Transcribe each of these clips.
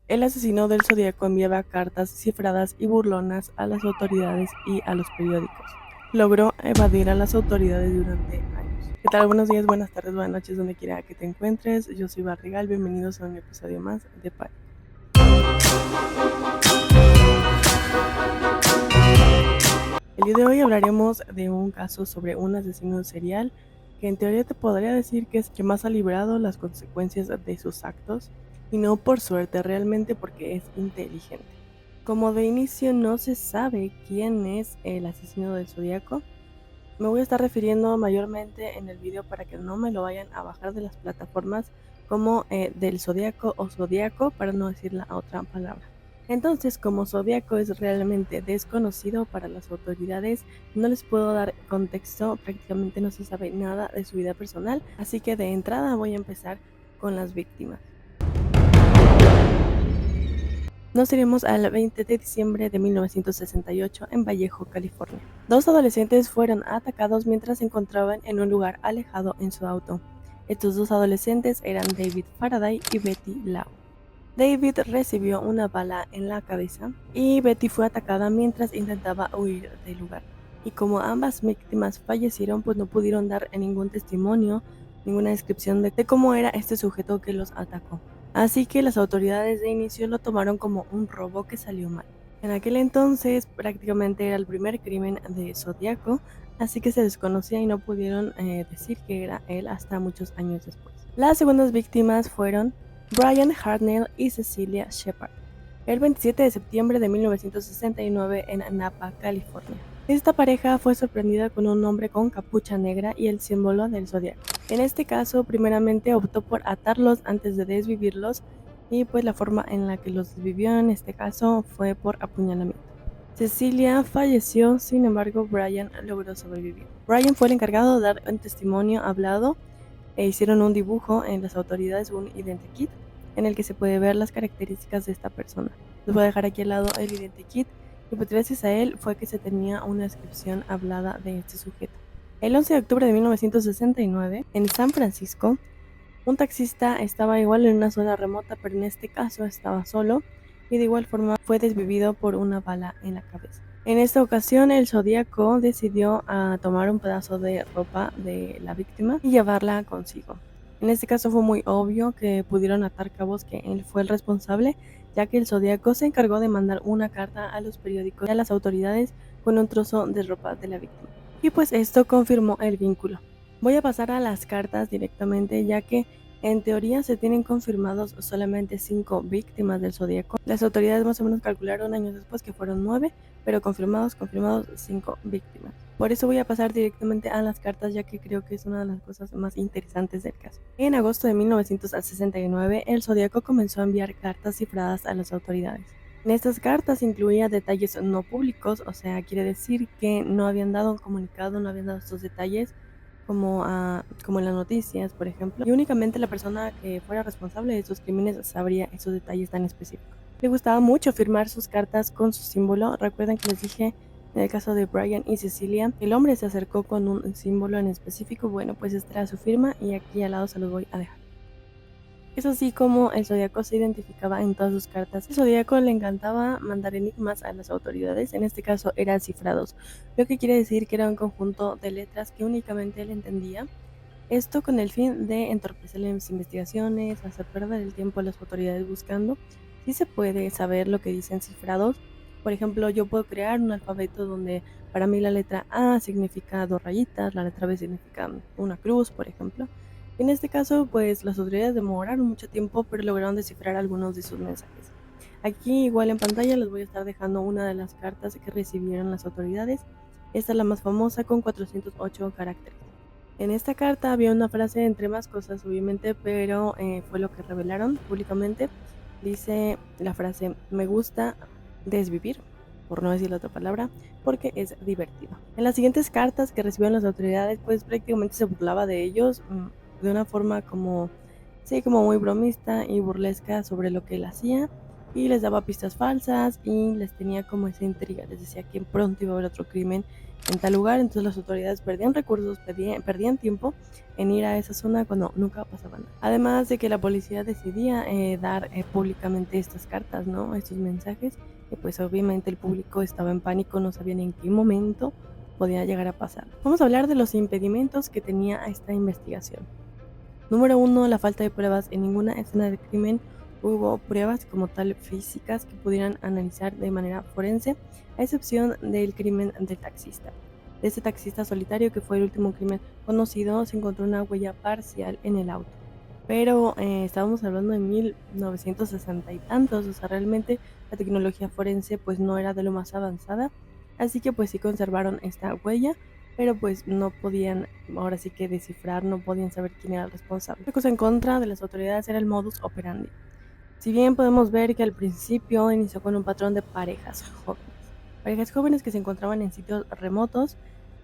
El asesino del zodiaco enviaba cartas cifradas y burlonas a las autoridades y a los periódicos. Logró evadir a las autoridades durante años. ¿Qué tal? Buenos días, buenas tardes, buenas noches, donde quiera que te encuentres. Yo soy Barrigal, bienvenidos a un episodio más de Pánico. El día de hoy hablaremos de un caso sobre un asesino serial que en teoría te podría decir que es que más ha librado las consecuencias de sus actos, y no por suerte, realmente porque es inteligente. Como de inicio no se sabe quién es el asesino del zodiaco, me voy a estar refiriendo mayormente en el video para que no me lo vayan a bajar de las plataformas como del zodiaco o zodiaco, para no decir la otra palabra. Entonces, como zodiaco es realmente desconocido para las autoridades, no les puedo dar contexto, prácticamente no se sabe nada de su vida personal, así que de entrada voy a empezar con las víctimas. Nos iremos al 20 de diciembre de 1968 en Vallejo, California. Dos adolescentes fueron atacados mientras se encontraban en un lugar alejado en su auto. Estos dos adolescentes eran David Faraday y Betty Lau. David recibió una bala en la cabeza y Betty fue atacada mientras intentaba huir del lugar. Y como ambas víctimas fallecieron, pues no pudieron dar ningún testimonio, ninguna descripción de cómo era este sujeto que los atacó. Así que las autoridades de inicio lo tomaron como un robo que salió mal. En aquel entonces prácticamente era el primer crimen de Zodiaco, así que se desconocía y no pudieron decir que era él hasta muchos años después. Las segundas víctimas fueron Brian Hartnell y Cecilia Shepard, el 27 de septiembre de 1969 en Napa, California. Esta pareja fue sorprendida con un hombre con capucha negra y el símbolo del zodiaco. En este caso, primeramente optó por atarlos antes de desvivirlos, y pues la forma en la que los desvivió en este caso fue por apuñalamiento. Cecilia falleció, sin embargo Brian logró sobrevivir. Brian fue el encargado de dar un testimonio hablado e hicieron un dibujo en las autoridades, un identikit en el que se puede ver las características de esta persona. Les voy a dejar aquí al lado el identikit, y pues gracias a él fue que se tenía una descripción hablada de este sujeto. El 11 de octubre de 1969, en San Francisco, un taxista estaba igual en una zona remota, pero en este caso estaba solo, y de igual forma fue desvivido por una bala en la cabeza. En esta ocasión el zodiaco decidió tomar un pedazo de ropa de la víctima y llevarla consigo. En este caso fue muy obvio que pudieron atar cabos que él fue el responsable, ya que el zodiaco se encargó de mandar una carta a los periódicos y a las autoridades con un trozo de ropa de la víctima. Y pues esto confirmó el vínculo. Voy a pasar a las cartas directamente, ya que en teoría se tienen confirmados solamente 5 víctimas del zodiaco. Las autoridades más o menos calcularon años después que fueron 9, pero confirmados 5 víctimas. Por eso voy a pasar directamente a las cartas, ya que creo que es una de las cosas más interesantes del caso. En agosto de 1969, el zodiaco comenzó a enviar cartas cifradas a las autoridades. En estas cartas incluía detalles no públicos, o sea, quiere decir que no habían dado un comunicado, no habían dado estos detalles como en las noticias, por ejemplo, y únicamente la persona que fuera responsable de estos crímenes sabría esos detalles tan específicos. Le gustaba mucho firmar sus cartas con su símbolo. Recuerden que les dije en el caso de Brian y Cecilia, el hombre se acercó con un símbolo en específico. Bueno, pues esta era su firma y aquí al lado se los voy a dejar. Es así como el zodiaco se identificaba en todas sus cartas. El zodiaco le encantaba mandar enigmas a las autoridades, en este caso eran cifrados, lo que quiere decir que era un conjunto de letras que únicamente él entendía. Esto con el fin de entorpecer las investigaciones, hacer perder el tiempo a las autoridades buscando. Sí se puede saber lo que dicen cifrados. Por ejemplo, yo puedo crear un alfabeto donde para mí la letra A significa 2 rayitas, la letra B significa una cruz, por ejemplo. En este caso, pues las autoridades demoraron mucho tiempo, pero lograron descifrar algunos de sus mensajes. Aquí igual en pantalla les voy a estar dejando una de las cartas que recibieron las autoridades. Esta es la más famosa, con 408 caracteres. En esta carta había una frase, entre más cosas obviamente, pero fue lo que revelaron públicamente. Dice la frase: me gusta desvivir, por no decir la otra palabra, porque es divertido. En las siguientes cartas que recibieron las autoridades, pues prácticamente se burlaba de ellos de una forma como, sí, como muy bromista y burlesca sobre lo que él hacía. y les daba pistas falsas y les tenía como esa intriga, les decía que pronto iba a haber otro crimen en tal lugar, entonces las autoridades perdían recursos, perdían tiempo en ir a esa zona cuando nunca pasaba nada. Además de que la policía decidía dar públicamente estas cartas, ¿no? Estos mensajes, y pues obviamente el público estaba en pánico, no sabían en qué momento podía llegar a pasar. Vamos a hablar de los impedimentos que tenía esta investigación. Número 1, la falta de pruebas. En ninguna escena del crimen hubo pruebas como tal físicas que pudieran analizar de manera forense, a excepción del crimen del taxista. De ese taxista solitario, que fue el último crimen conocido, se encontró una huella parcial en el auto. Pero estábamos hablando de 1960 y tantos, o sea, realmente la tecnología forense pues no era de lo más avanzada, así que pues sí conservaron esta huella, pero pues no podían ahora sí que descifrar, no podían saber quién era el responsable. La cosa en contra de las autoridades era el modus operandi. Si bien podemos ver que al principio inició con un patrón de parejas jóvenes que se encontraban en sitios remotos,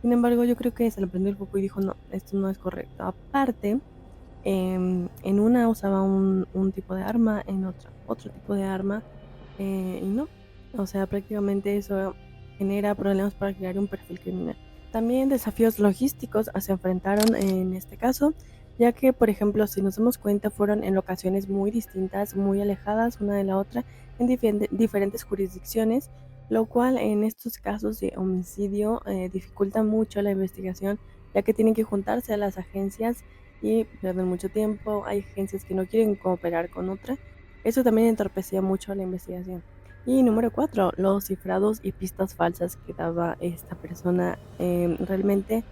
sin embargo yo creo que se le prendió el foco y dijo no, esto no es correcto. Aparte, en una usaba un tipo de arma, en otra otro tipo de arma, y no, o sea, prácticamente eso genera problemas para crear un perfil criminal. También desafíos logísticos se enfrentaron en este caso, ya que, por ejemplo, si nos damos cuenta, fueron en locaciones muy distintas, muy alejadas una de la otra, en diferentes jurisdicciones, lo cual en estos casos de homicidio dificulta mucho la investigación, ya que tienen que juntarse a las agencias y pierden mucho tiempo. Hay agencias que no quieren cooperar con otra. Eso también entorpecía mucho la investigación. Y número 4, los cifrados y pistas falsas que daba esta persona. Realmente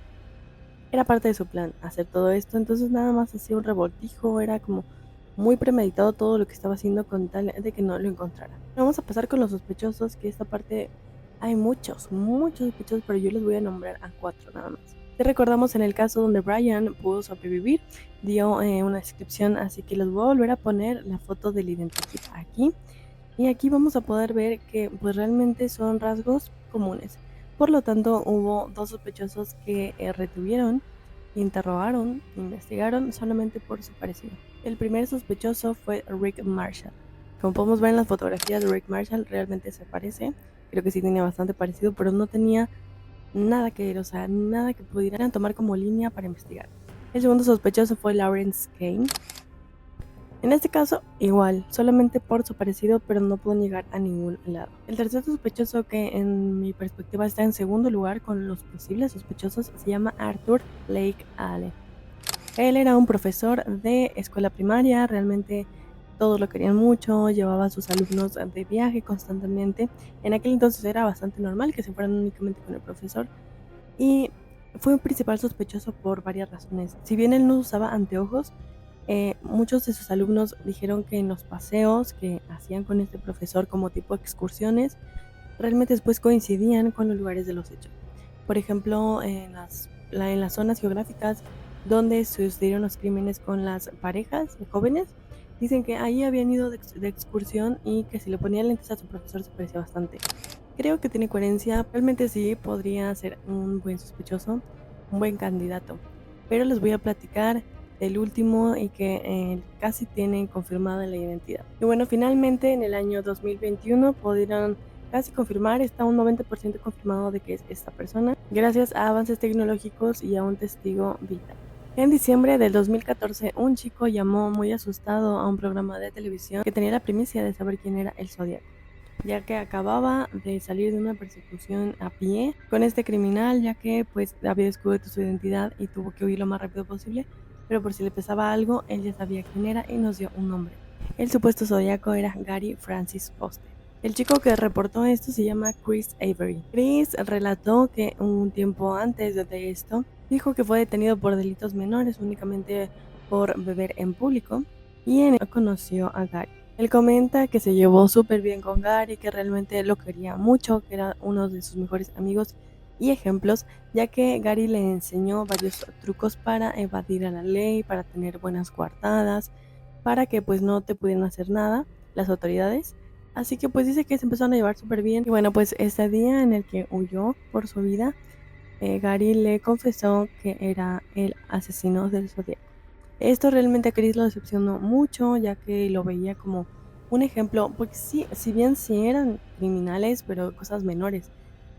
era parte de su plan hacer todo esto, entonces nada más hacía un revoltijo, era como muy premeditado todo lo que estaba haciendo con tal de que no lo encontrara. Vamos a pasar con los sospechosos, que esta parte hay muchos sospechosos, pero yo les voy a nombrar a 4 nada más. Te recordamos en el caso donde Brian pudo sobrevivir, dio una descripción, así que les voy a volver a poner la foto del identikit aquí. Y aquí vamos a poder ver que pues realmente son rasgos comunes. Por lo tanto, hubo 2 sospechosos que retuvieron, interrogaron, investigaron solamente por su parecido. El primer sospechoso fue Rick Marshall. Como podemos ver en las fotografías, Rick Marshall realmente se parece. Creo que sí tenía bastante parecido, pero no tenía nada que ver, o sea, nada que pudieran tomar como línea para investigar. El segundo sospechoso fue Lawrence Kane. En este caso, igual, solamente por su parecido, pero no pudo llegar a ningún lado. El tercer sospechoso, que en mi perspectiva está en segundo lugar con los posibles sospechosos, se llama Arthur Lake Allen. Él era un profesor de escuela primaria, realmente todos lo querían mucho, llevaba a sus alumnos de viaje constantemente. En aquel entonces era bastante normal que se fueran únicamente con el profesor, y fue un principal sospechoso por varias razones. Si bien él no usaba anteojos, muchos de sus alumnos dijeron que en los paseos que hacían con este profesor como tipo excursiones, realmente después coincidían con los lugares de los hechos. Por ejemplo, en las zonas geográficas donde sucedieron los crímenes con las parejas de jóvenes, dicen que ahí habían ido de excursión y que si le ponían lentes a su profesor se parecía bastante. Creo que tiene coherencia, realmente sí podría ser un buen sospechoso, un buen candidato, pero les voy a platicar del último y que casi tiene confirmada la identidad. Y bueno, finalmente en el año 2021 pudieron casi confirmar, está un 90% confirmado de que es esta persona, gracias a avances tecnológicos y a un testigo vital. En diciembre del 2014, un chico llamó muy asustado a un programa de televisión que tenía la primicia de saber quién era el Zodiaco, ya que acababa de salir de una persecución a pie con este criminal, ya que pues había descubierto su identidad y tuvo que huir lo más rápido posible, pero por si le pesaba algo, él ya sabía quién era y nos dio un nombre. El supuesto zodiaco era Gary Francis Foster. El chico que reportó esto se llama Chris Avery. Chris relató que un tiempo antes de esto, dijo que fue detenido por delitos menores, únicamente por beber en público, y en él conoció a Gary. Él comenta que se llevó súper bien con Gary, que realmente lo quería mucho, que era uno de sus mejores amigos y ejemplos, ya que Gary le enseñó varios trucos para evadir a la ley, para tener buenas coartadas, para que pues no te pudieran hacer nada las autoridades. Así que pues dice que se empezaron a llevar súper bien. Y bueno, pues ese día en el que huyó por su vida, Gary le confesó que era el asesino del Zodiaco. Esto realmente a Chris lo decepcionó mucho, ya que lo veía como un ejemplo, porque sí, si bien sí eran criminales, pero cosas menores.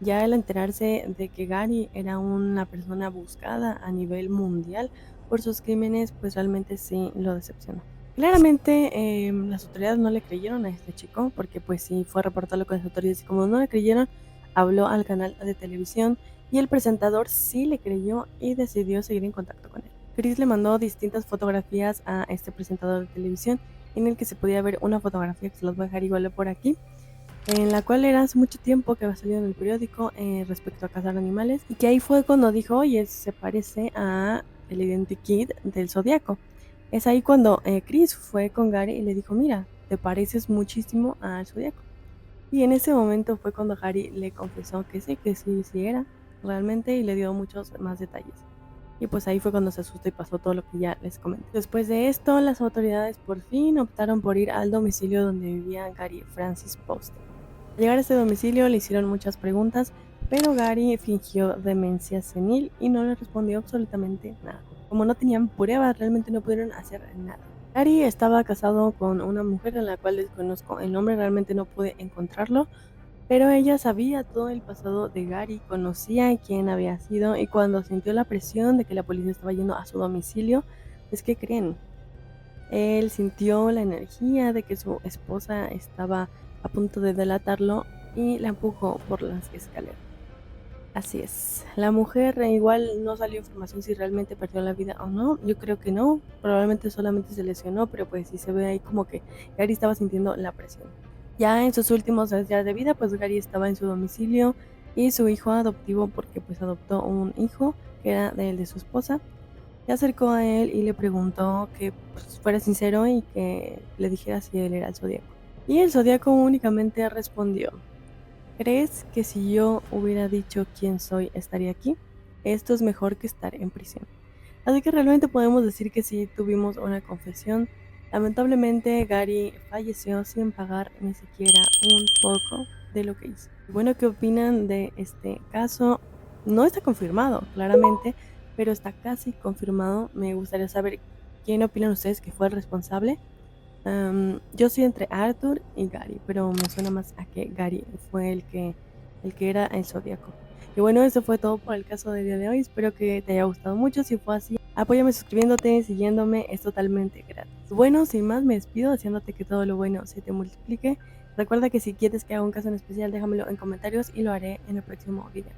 Ya al enterarse de que Gary era una persona buscada a nivel mundial por sus crímenes, pues realmente sí lo decepcionó. Claramente, las autoridades no le creyeron a este chico, porque pues sí fue a reportarlo con las autoridades y como no le creyeron, habló al canal de televisión y el presentador sí le creyó y decidió seguir en contacto con él. Chris le mandó distintas fotografías a este presentador de televisión en el que se podía ver una fotografía que se las voy a dejar igual por aquí, en la cual era hace mucho tiempo que había salido en el periódico respecto a cazar animales y que ahí fue cuando dijo, oye, se parece a el Identikit del Zodíaco. Es ahí cuando Chris fue con Gary y le dijo, mira, te pareces muchísimo al Zodíaco. Y en ese momento fue cuando Gary le confesó que sí era realmente y le dio muchos más detalles. Y pues ahí fue cuando se asustó y pasó todo lo que ya les comenté. Después de esto, las autoridades por fin optaron por ir al domicilio donde vivía Gary Francis Poste. Al llegar a este domicilio le hicieron muchas preguntas, pero Gary fingió demencia senil y no le respondió absolutamente nada. Como no tenían pruebas, realmente no pudieron hacer nada. Gary estaba casado con una mujer en la cual desconozco el nombre, realmente no pude encontrarlo, pero ella sabía todo el pasado de Gary, conocía quién había sido y cuando sintió la presión de que la policía estaba yendo a su domicilio, pues ¿qué creen? Él sintió la energía de que su esposa estaba a punto de delatarlo y la empujó por las escaleras. Así es. La mujer igual no salió información si realmente perdió la vida o no. Yo creo que no. Probablemente solamente se lesionó, pero pues sí se ve ahí como que Gary estaba sintiendo la presión. Ya en sus últimos días de vida, pues Gary estaba en su domicilio y su hijo adoptivo, porque pues adoptó un hijo que era de su esposa, se acercó a él y le preguntó que pues, fuera sincero y que le dijera si él era el Zodíaco. Y el Zodíaco únicamente respondió, ¿crees que si yo hubiera dicho quién soy estaría aquí? Esto es mejor que estar en prisión. Así que realmente podemos decir que sí tuvimos una confesión. Lamentablemente Gary falleció sin pagar ni siquiera un poco de lo que hizo. Bueno, ¿qué opinan de este caso? No está confirmado, claramente, pero está casi confirmado. Me gustaría saber quién opinan ustedes que fue el responsable. Yo soy entre Arthur y Gary, pero me suena más a que Gary fue el que era el Zodíaco. Y bueno, eso fue todo por el caso del día de hoy. Espero que te haya gustado mucho. Si fue así, apóyame suscribiéndote, siguiéndome, es totalmente gratis. Bueno, sin más, me despido deseándote que todo lo bueno se te multiplique. Recuerda que si quieres que haga un caso en especial, déjamelo en comentarios y lo haré en el próximo video.